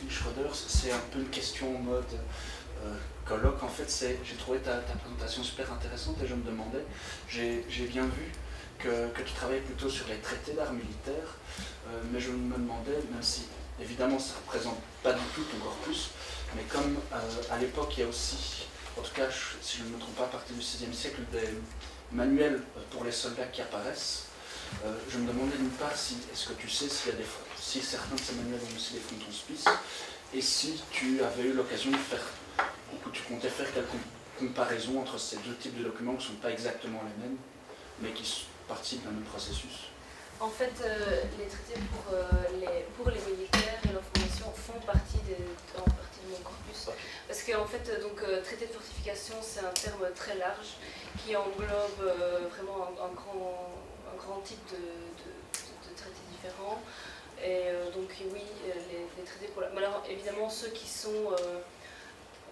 Sophie Schroeder, c'est un peu une question en mode colloque. En fait, j'ai trouvé ta présentation super intéressante et je me demandais, j'ai bien vu que tu travailles plutôt sur les traités d'art militaire, mais je me demandais, même si évidemment ça ne représente pas du tout ton corpus, mais comme à l'époque il y a aussi, en tout cas si je ne me trompe pas, à partir du XVIe siècle, des manuels pour les soldats qui apparaissent, je me demandais d'une part est-ce que tu sais si certains de ces manuels ont aussi des frontispices, et si tu avais eu l'occasion de faire, ou que tu comptais faire quelques comparaisons entre ces deux types de documents qui ne sont pas exactement les mêmes, mais qui participent d'un même processus. En fait, les traités pour les militaires et leur formation font partie de mon corpus. Okay. Parce qu'en fait, traité de fortification, c'est un terme très large qui englobe vraiment un grand type de traités différents. Et donc oui, les traités pour la... Mais alors évidemment, ceux qui sont...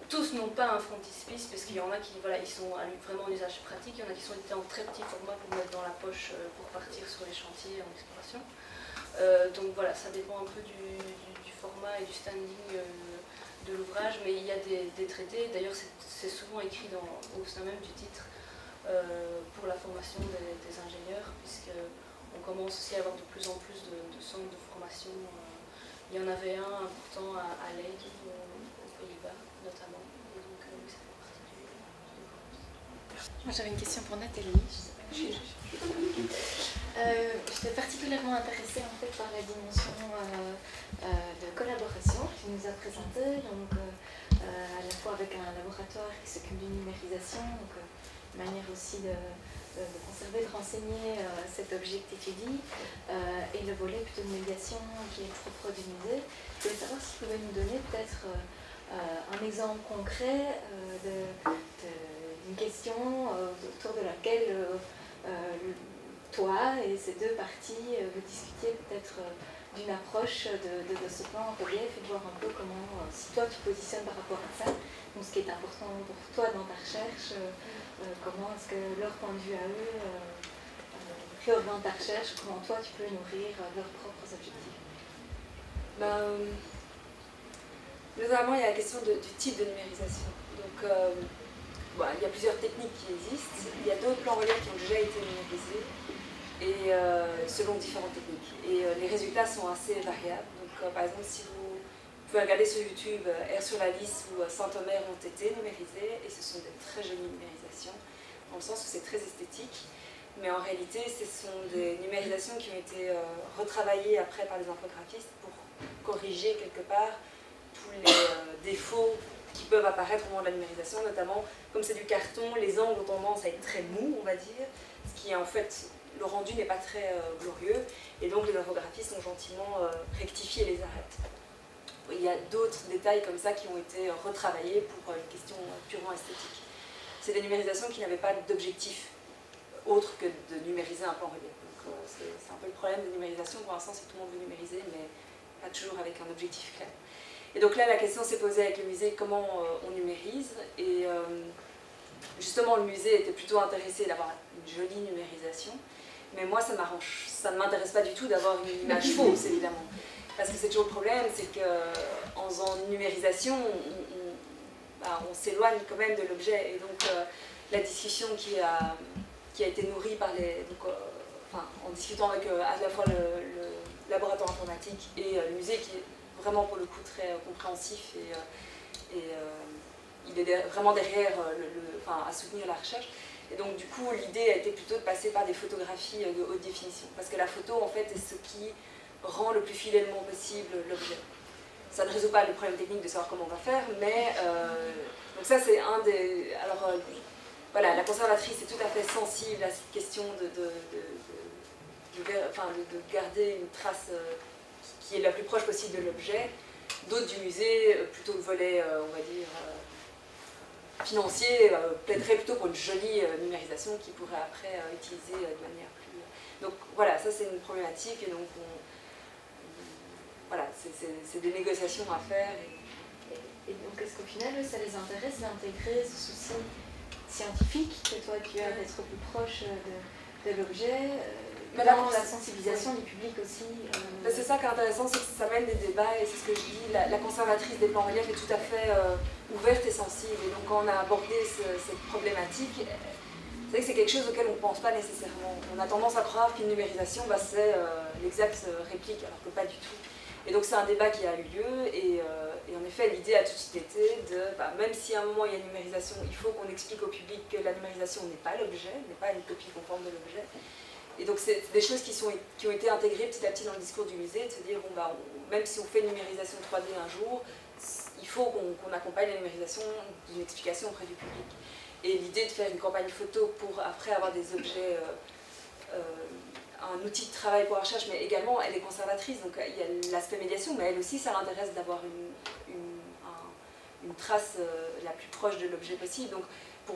tous n'ont pas un frontispice, parce qu'il y en a qui ils sont vraiment en usage pratique, il y en a qui sont édités en très petit format pour mettre dans la poche pour partir sur les chantiers en exploration. Donc voilà, ça dépend un peu du format et du standing de l'ouvrage, mais il y a des traités, d'ailleurs c'est souvent écrit au sein même du titre pour la formation des ingénieurs, puisqu'on commence aussi à avoir de plus en plus de centres de formation. Il y en avait un important à Leyde, aux Pays-Bas notamment. Et donc, oui, ça fait partie du corpus. Moi, j'avais une question pour Nathalie. J'étais particulièrement intéressée en fait par la dimension de collaboration que tu nous as présentée, donc à la fois avec un laboratoire qui s'occupe d'une numérisation, donc une manière aussi de conserver, de renseigner cet objet que tu étudies, et le volet plutôt de médiation qui est propre du musée. Je voulais savoir si tu pouvais nous donner peut-être un exemple concret d'une question autour de laquelle toi et ces deux parties vous discutiez peut-être d'une approche de ce plan en relief et de voir un peu comment, si toi tu positionnes par rapport à ça, donc ce qui est important pour toi dans ta recherche, comment est-ce que leur point de vue à eux réoriente ta recherche, comment toi tu peux nourrir leurs propres objectifs. Notamment, il y a la question du type de numérisation. Donc, il y a plusieurs techniques qui existent. Il y a d'autres plans reliefs qui ont déjà été numérisés, et selon différentes techniques. Et les résultats sont assez variables. Donc, par exemple, si vous pouvez regarder sur YouTube, Air sur la Lys ou Saint-Omer ont été numérisés, et ce sont des très jolies numérisations, dans le sens où c'est très esthétique. Mais en réalité, ce sont des numérisations qui ont été retravaillées après par les infographistes pour corriger quelque part tous les défauts qui peuvent apparaître au moment de la numérisation, notamment comme c'est du carton, les angles ont tendance à être très mous, on va dire, ce qui est en fait, le rendu n'est pas très glorieux, et donc les infographistes ont gentiment rectifié les arêtes. Il y a d'autres détails comme ça qui ont été retravaillés pour une question purement esthétique. C'est des numérisations qui n'avaient pas d'objectif autre que de numériser un plan relief. Donc c'est un peu le problème de numérisation, pour l'instant c'est que tout le monde veut numériser, mais pas toujours avec un objectif clair. Et donc là, la question s'est posée avec le musée, comment on numérise. Et justement, le musée était plutôt intéressé d'avoir une jolie numérisation. Mais moi, ça ne m'intéresse pas du tout d'avoir une image fausse, évidemment. Parce que c'est toujours le problème, c'est qu'en faisant une numérisation, on s'éloigne quand même de l'objet. Et donc, la discussion qui a été nourrie par en discutant avec à la fois le laboratoire informatique et le musée, qui est vraiment pour le coup très compréhensif et il est vraiment derrière à soutenir la recherche. Et donc du coup l'idée a été plutôt de passer par des photographies de haute définition, parce que la photo en fait est ce qui rend le plus fidèlement possible l'objet. Ça ne résout pas le problème technique de savoir comment on va faire, mais donc ça c'est un des... Alors voilà, la conservatrice est tout à fait sensible à cette question de garder une trace qui est la plus proche possible de l'objet. D'autres du musée, plutôt le volet, on va dire, financier, plaideraient plutôt pour une jolie numérisation qui pourrait après utiliser de manière plus... Donc voilà, ça c'est une problématique, et donc voilà, c'est des négociations à faire. Et donc est-ce qu'au final, ça les intéresse d'intégrer ce souci scientifique que toi tu as d'être plus proche de l'objet, Mais là, dans la sensibilisation du public aussi. C'est ça qui est intéressant, c'est que ça mène des débats, et c'est ce que je dis, la conservatrice des plans relief est tout à fait ouverte et sensible. Et donc quand on a abordé cette problématique, c'est vrai que c'est quelque chose auquel on ne pense pas nécessairement. On a tendance à croire qu'une numérisation, c'est l'exacte réplique, alors que pas du tout. Et donc c'est un débat qui a eu lieu, et en effet l'idée a tout de suite été de, même si à un moment il y a une numérisation, il faut qu'on explique au public que la numérisation n'est pas l'objet, n'est pas une copie conforme de l'objet. Et donc c'est des choses qui ont été intégrées petit à petit dans le discours du musée, de se dire, même si on fait une numérisation 3D un jour, il faut qu'on accompagne la numérisation d'une explication auprès du public. Et l'idée de faire une campagne photo pour après avoir des objets, un outil de travail pour la recherche, mais également elle est conservatrice, donc il y a l'aspect médiation, mais elle aussi ça l'intéresse d'avoir une trace la plus proche de l'objet possible. Donc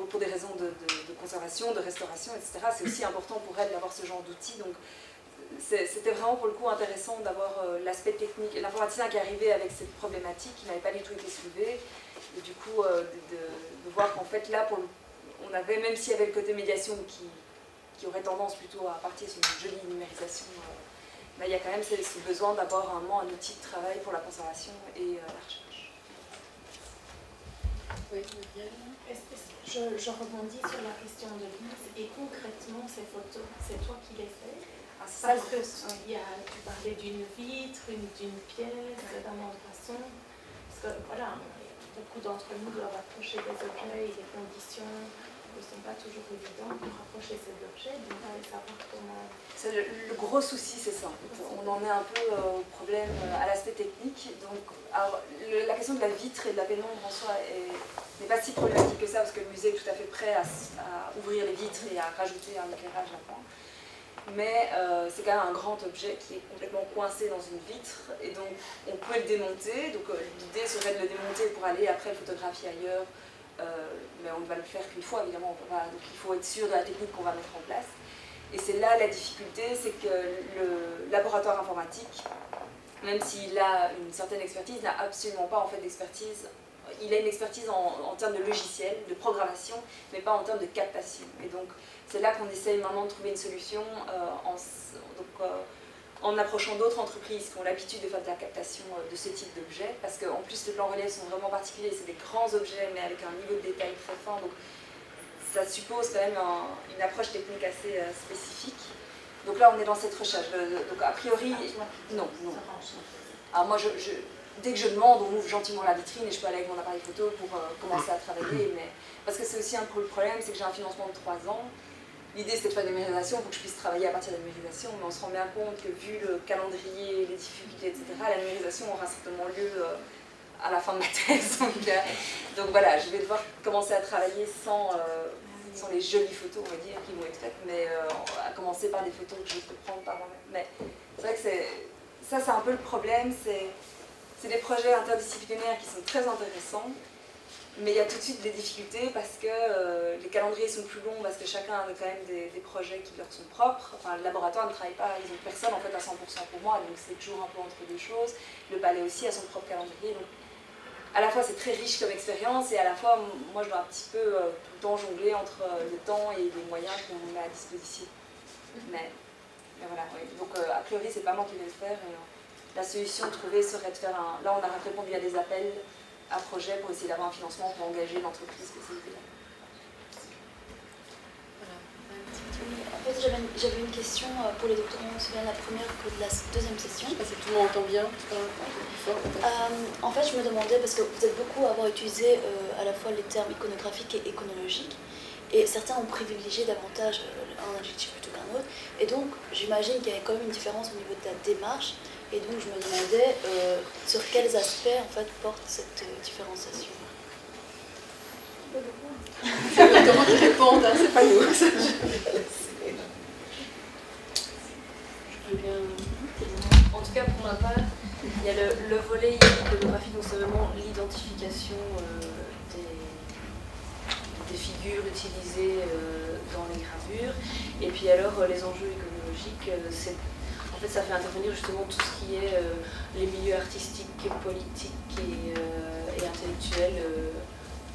pour des raisons de conservation, de restauration, etc. C'est aussi important pour elle d'avoir ce genre d'outils. Donc c'était vraiment pour le coup intéressant d'avoir l'aspect technique. L'informaticien qui est arrivé avec cette problématique qui n'avait pas du tout été soulevée. Et du coup, de voir qu'en fait là, on avait, même s'il y avait le côté médiation qui aurait tendance plutôt à partir sur une jolie numérisation, il y a quand même ce besoin d'avoir un outil de travail pour la conservation et la recherche. Oui, je rebondis sur la question de Lise. Et concrètement, ces photos, c'est toi qui les fais? Parce que tu parlais d'une vitre, d'une pièce, d'un façon. Parce que voilà, beaucoup d'entre nous doivent approcher des objets et des conditions ne sont pas toujours évidentes pour approcher ces objets. Donc, on va savoir comment. Le gros souci, c'est ça. On en est un peu au problème, à l'aspect technique. Donc, alors, la question de la vitre et de la pénombre en soi n'est pas si problématique que ça, parce que le musée est tout à fait prêt à ouvrir les vitres et à rajouter un éclairage là-dedans. Mais c'est quand même un grand objet qui est complètement coincé dans une vitre, et donc on peut le démonter. Donc l'idée serait de le démonter pour aller après le photographier ailleurs, mais on ne va le faire qu'une fois évidemment. Donc il faut être sûr de la technique qu'on va mettre en place. Et c'est là la difficulté, c'est que le laboratoire informatique, même s'il a une certaine expertise, n'a absolument pas en fait d'expertise. Il a une expertise en termes de logiciel, de programmation, mais pas en termes de captation. Et donc c'est là qu'on essaye maintenant de trouver une solution en approchant d'autres entreprises qui ont l'habitude de faire de la captation de ce type d'objets, parce qu'en plus les plans reliefs sont vraiment particuliers, c'est des grands objets mais avec un niveau de détail très fin, donc ça suppose quand même une approche technique assez spécifique. Donc là on est dans cette recherche, donc a priori, non. Alors moi dès que je demande, on ouvre gentiment la vitrine et je peux aller avec mon appareil photo pour commencer à travailler, mais parce que c'est aussi un peu le problème, c'est que j'ai un financement de 3 ans. L'idée c'était de faire de la numérisation pour que je puisse travailler à partir de la numérisation, mais on se rend bien compte que vu le calendrier, les difficultés, etc., la numérisation aura certainement lieu à la fin de ma thèse. Donc voilà, je vais devoir commencer à travailler sans les jolies photos, on va dire, qui vont être faites, mais à commencer par des photos que je peux prendre par moi-même. Mais c'est vrai que ça c'est un peu le problème, c'est des projets interdisciplinaires qui sont très intéressants, mais il y a tout de suite des difficultés parce que les calendriers sont plus longs, parce que chacun a quand même des projets qui leur sont propres. Enfin, le laboratoire ne travaille pas, ils ont personne en fait à 100% pour moi, donc c'est toujours un peu entre deux choses. Le palais aussi a son propre calendrier, donc à la fois c'est très riche comme expérience, et à la fois moi je dois un petit peu tout le temps jongler entre le temps et les moyens qu'on met à disposition. Mais voilà, oui. Donc a priori c'est pas moi qui vais le faire. La solution trouvée serait de faire Là, on a répondu à des appels à projets pour essayer d'avoir un financement pour engager l'entreprise spécialisée. En fait, j'avais une question pour les doctorants, aussi bien la première que de la deuxième session. Je sais pas si tout le monde entend bien. En fait, je me demandais, parce que vous êtes beaucoup à avoir utilisé à la fois les termes iconographiques et iconologiques, et certains ont privilégié davantage un adjectif plutôt qu'un autre, et donc j'imagine qu'il y avait quand même une différence au niveau de la démarche. Et donc je me demandais sur quels aspects en fait porte cette différenciation. C'est les doctorants qui répondent, hein, c'est pas nous. En tout cas pour ma part, il y a le volet iconographique, donc c'est vraiment l'identification des figures utilisées dans les gravures. Et puis alors les enjeux iconologiques, en fait, ça fait intervenir justement tout ce qui est les milieux artistiques, politiques et intellectuels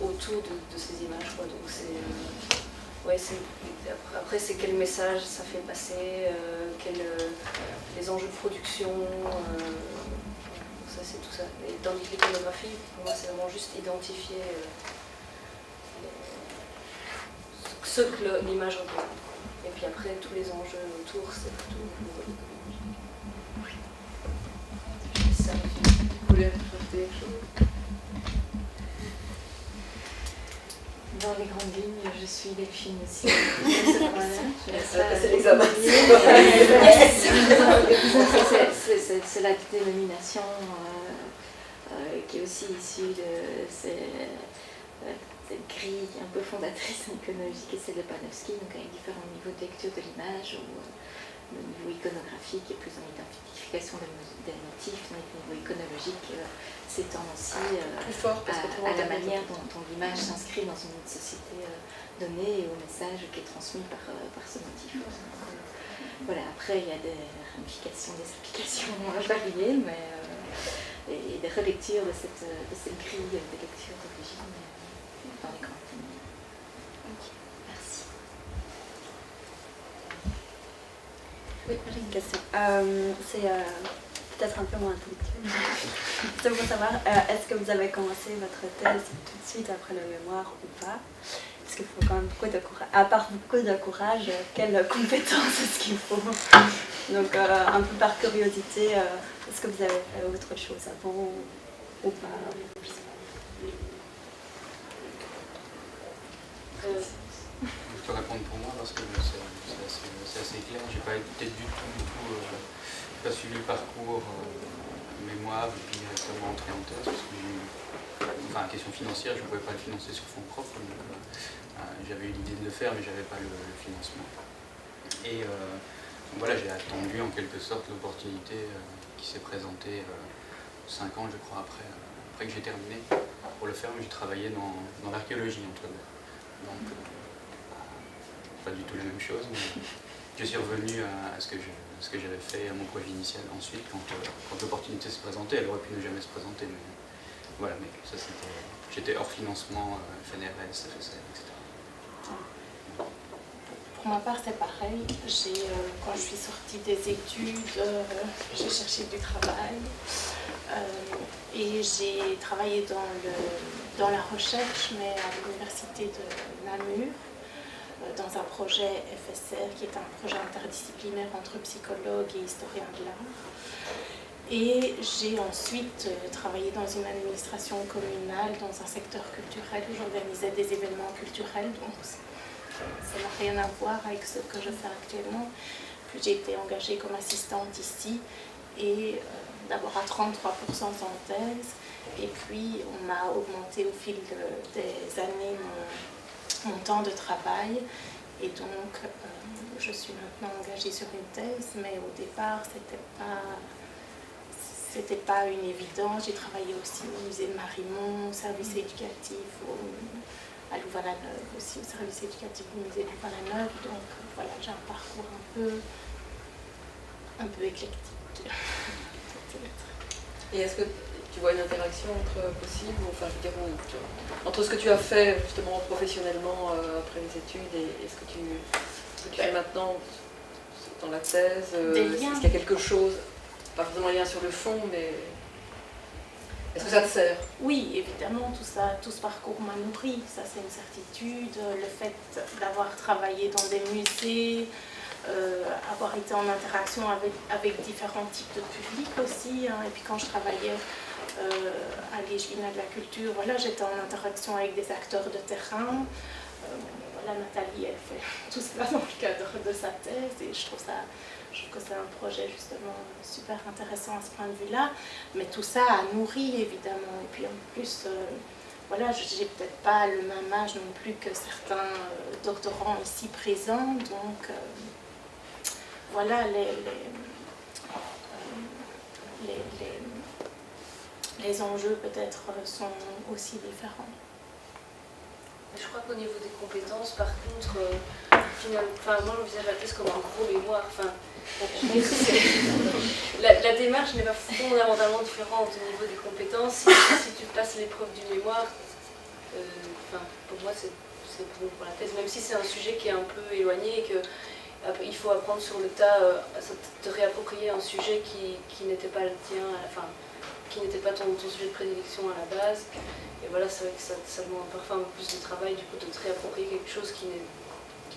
autour de ces images, quoi. Donc ouais, après c'est quel message ça fait passer, les enjeux de production, ça c'est tout ça. Et tandis que l'iconographie, pour moi c'est vraiment juste identifier ce que l'image représente. Et puis après tous les enjeux autour, c'est plutôt au niveau économique. Ça. Vous voulez rajouter quelque chose? Dans les grandes lignes, je suis Delphine aussi. C'est l'examen. C'est la dénomination qui est aussi issue de cette grille un peu fondatrice en iconologie qui est celle de Panofsky, donc avec différents niveaux de lecture de l'image, ou le niveau iconographique est plus en identification des motifs, tandis que le niveau iconologique s'étend aussi à la manière dont l'image s'inscrit dans une société donnée et au message qui est transmis par ce motif. Donc, voilà, après il y a des ramifications, des applications variées, mais, et des relectures de cette grille de lecture d'origine dans les grandes lignes. Okay. Merci. Oui, j'ai une question. C'est peut-être un peu moins intellectuel. C'est pour savoir, est-ce que vous avez commencé votre thèse tout de suite après le mémoire ou pas? Parce qu'il faut quand même beaucoup de courage. À part beaucoup de courage, quelles compétences est-ce qu'il faut? Donc, un peu par curiosité, est-ce que vous avez fait autre chose avant ou pas? Je peux répondre pour moi parce que c'est assez clair. J'ai pas été du tout pas suivi le parcours mémoire et puis directement entré en thèse parce que enfin, question financière, je ne pouvais pas le financer sur fonds propres, donc j'avais eu l'idée de le faire mais j'avais pas le financement. Et voilà, j'ai attendu en quelque sorte l'opportunité qui s'est présentée 5 ans je crois après que j'ai terminé pour le faire, mais j'ai travaillé dans l'archéologie entre deux. Donc pas du tout la même chose, mais je suis revenu à ce que j'avais fait, à mon projet initial ensuite, quand l'opportunité se présentait. Elle aurait pu ne jamais se présenter, mais voilà, mais ça c'était... J'étais hors financement, FNRS, FSL, etc. Pour ma part, c'est pareil. Quand je suis sortie des études, j'ai cherché du travail et j'ai travaillé dans la recherche, mais à l'université de Namur, dans un projet FSR qui est un projet interdisciplinaire entre psychologues et historiens de l'art. Et j'ai ensuite travaillé dans une administration communale, dans un secteur culturel où j'organisais des événements culturels, donc ça n'a rien à voir avec ce que je fais actuellement. Puis j'ai été engagée comme assistante ici, et d'abord à 33% en thèse, et puis on m'a augmenté au fil des années mon temps de travail, et donc je suis maintenant engagée sur une thèse, mais au départ c'était pas une évidence. J'ai travaillé aussi au musée de Marimont, au service éducatif, à Louvain-la-Neuve aussi, au service éducatif du musée de Louvain-la-Neuve, donc voilà, j'ai un parcours un peu éclectique. Et est-ce que tu vois une interaction possible, enfin je veux dire, entre ce que tu as fait justement professionnellement après les études et ce que tu fais maintenant dans la thèse? Est-ce qu'il y a quelque chose, pas forcément un lien sur le fond, mais est-ce que ça te sert? Oui, évidemment, tout ce parcours m'a nourri, ça c'est une certitude. Le fait d'avoir travaillé dans des musées, avoir été en interaction avec différents types de publics aussi, hein. Et puis quand je travaillais à l'Échevina de la Culture, voilà, j'étais en interaction avec des acteurs de terrain. Voilà, Nathalie, elle fait tout cela dans le cadre de sa thèse, et je trouve que c'est un projet justement super intéressant à ce point de vue-là. Mais tout ça a nourri évidemment, et puis en plus, voilà, j'ai peut-être pas le même âge non plus que certains doctorants ici présents, donc voilà, les enjeux peut-être sont aussi différents. Je crois qu'au niveau des compétences, par contre, moi j'envisage la thèse comme un gros mémoire. La démarche n'est pas fondamentalement différente au niveau des compétences. Si tu passes l'épreuve du mémoire, pour moi c'est bon pour la thèse, même si c'est un sujet qui est un peu éloigné et qu'il faut apprendre sur le tas, te réapproprier un sujet qui n'était pas le tien, enfin, qui n'était pas ton sujet de prédilection à la base. Et voilà, c'est vrai que ça demande parfois un peu plus de travail, du coup, de te réapproprier quelque chose qui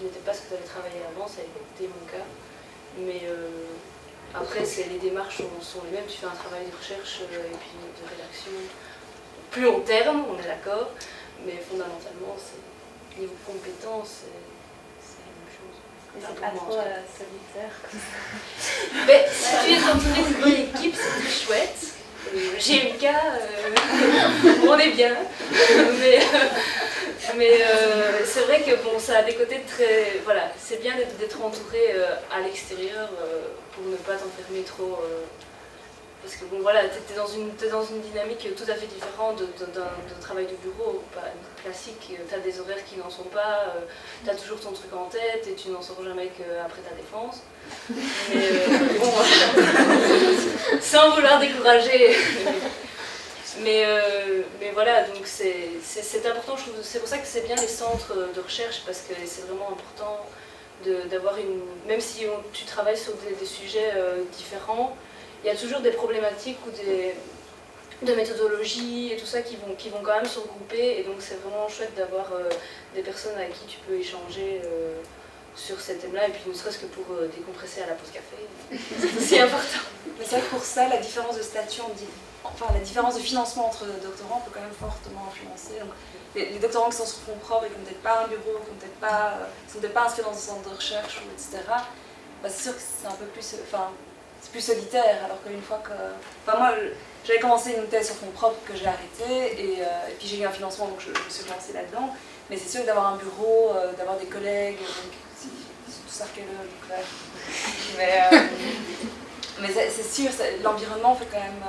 n'était pas ce que tu avais travaillé avant, ça a été mon cas. Mais après, les démarches sont les mêmes, tu fais un travail de recherche et puis de rédaction plus long terme, on est d'accord, mais fondamentalement, niveau compétences, c'est la même chose. C'est pas trop solitaire. Mais si tu es entouré d'une bonne équipe, c'est très chouette. GMK, on est bien. Mais c'est vrai que bon, ça a des côtés très... Voilà, c'est bien d'être entouré à l'extérieur pour ne pas t'enfermer trop... parce que bon, voilà, t'es dans une dynamique tout à fait différente d'un travail de bureau, pas classique. T'as des horaires qui n'en sont pas, t'as toujours ton truc en tête et tu n'en sors jamais qu'après ta défense. Mais bon, sans vouloir décourager. Mais voilà, donc c'est important, je trouve. C'est pour ça que c'est bien les centres de recherche, parce que c'est vraiment important d'avoir une... Même si tu travailles sur des sujets différents, il y a toujours des problématiques ou de méthodologie et tout ça qui vont quand même se regrouper, et donc c'est vraiment chouette d'avoir des personnes avec qui tu peux échanger sur ces thèmes-là, et puis ne serait-ce que pour décompresser à la pause café, c'est aussi important. Mais c'est vrai que pour ça, la différence de statut, la différence de financement entre doctorants peut quand même fortement influencer. Donc, les doctorants qui sont sur fonds propres et qui n'ont peut-être pas un bureau, qui sont peut-être pas inscrits dans un centre de recherche, etc., bah c'est sûr que c'est un peu plus... c'est plus solitaire, alors qu'une fois que... Enfin, moi, j'avais commencé une thèse sur fonds propres que j'ai arrêtée, et puis j'ai eu un financement, donc je me suis lancée là-dedans. Mais c'est sûr que d'avoir un bureau, d'avoir des collègues, donc, ils sont tous archéologues, donc là. Mais c'est sûr, l'environnement fait quand même...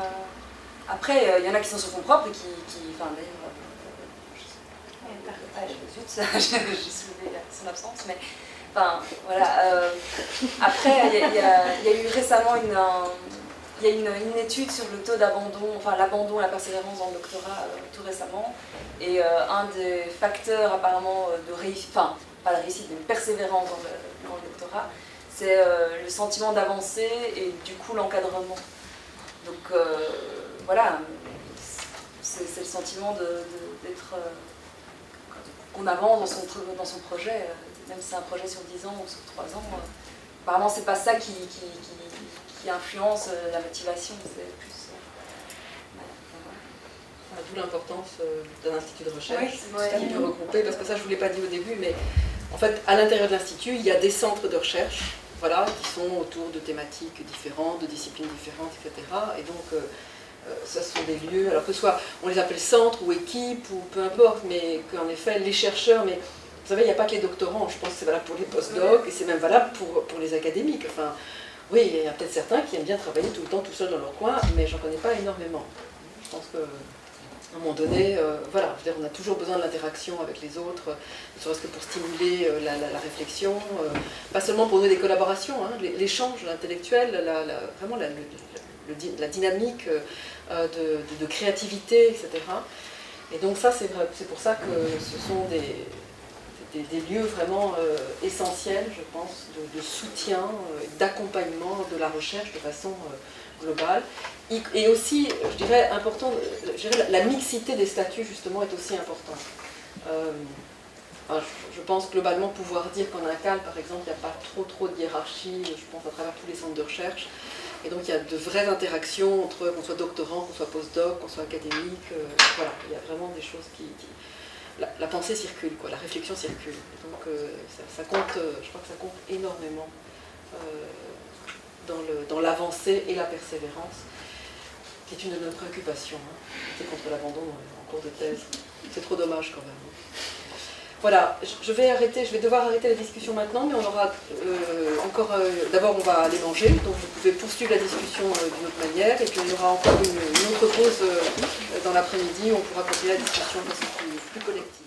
Après, il y en a qui sont sur fonds propres et qui enfin, d'ailleurs... Zut, j'ai soulevé son absence, mais... Enfin, voilà. Après, il y a eu récemment une étude sur le taux d'abandon, enfin l'abandon et la persévérance dans le doctorat tout récemment. Et un des facteurs apparemment de réussite, enfin pas de réussite, mais de persévérance dans le doctorat, c'est le sentiment d'avancer et du coup l'encadrement. Donc voilà, c'est le sentiment d'être... qu'on avance dans son projet. Même si c'est un projet sur 10 ans ou sur 3 ans, apparemment c'est pas ça qui influence la motivation, c'est plus... D'où l'importance d'un institut de recherche, oui, qui peut regrouper, parce que ça je ne vous l'ai pas dit au début, mais en fait à l'intérieur de l'institut, il y a des centres de recherche, voilà, qui sont autour de thématiques différentes, de disciplines différentes, etc. Et donc ce sont des lieux, alors que ce soit on les appelle centres ou équipes ou peu importe, mais qu'en effet les chercheurs, mais vous savez, il n'y a pas que les doctorants, je pense que c'est valable pour les post-docs et c'est même valable pour les académiques. Enfin, oui, il y a peut-être certains qui aiment bien travailler tout le temps tout seul dans leur coin, mais j'en connais pas énormément. Je pense qu'à un moment donné, voilà, je veux dire, on a toujours besoin de l'interaction avec les autres, ne serait-ce que pour stimuler la réflexion, pas seulement pour donner des collaborations, hein, l'échange intellectuel, vraiment la dynamique de créativité, etc. Et donc ça, c'est pour ça que ce sont des lieux vraiment essentiels, je pense, de soutien, d'accompagnement de la recherche de façon globale. Et aussi, je dirais, important, la mixité des statuts, justement, est aussi importante. Je pense globalement pouvoir dire qu'en INCAL, par exemple, il n'y a pas trop de hiérarchie, je pense, à travers tous les centres de recherche. Et donc il y a de vraies interactions entre qu'on soit doctorant, qu'on soit postdoc, qu'on soit académique. Voilà, il y a vraiment des choses qui la pensée circule, quoi, la réflexion circule. Et donc ça compte, je crois que ça compte énormément dans l'avancée et la persévérance, qui est une de nos préoccupations, hein, lutter contre l'abandon en cours de thèse. C'est trop dommage quand même. Voilà, je vais devoir arrêter la discussion maintenant, mais on aura encore... D'abord, on va aller manger, donc vous pouvez poursuivre la discussion d'une autre manière, et puis il y aura encore une autre pause dans l'après-midi où on pourra continuer la discussion de façon plus collective.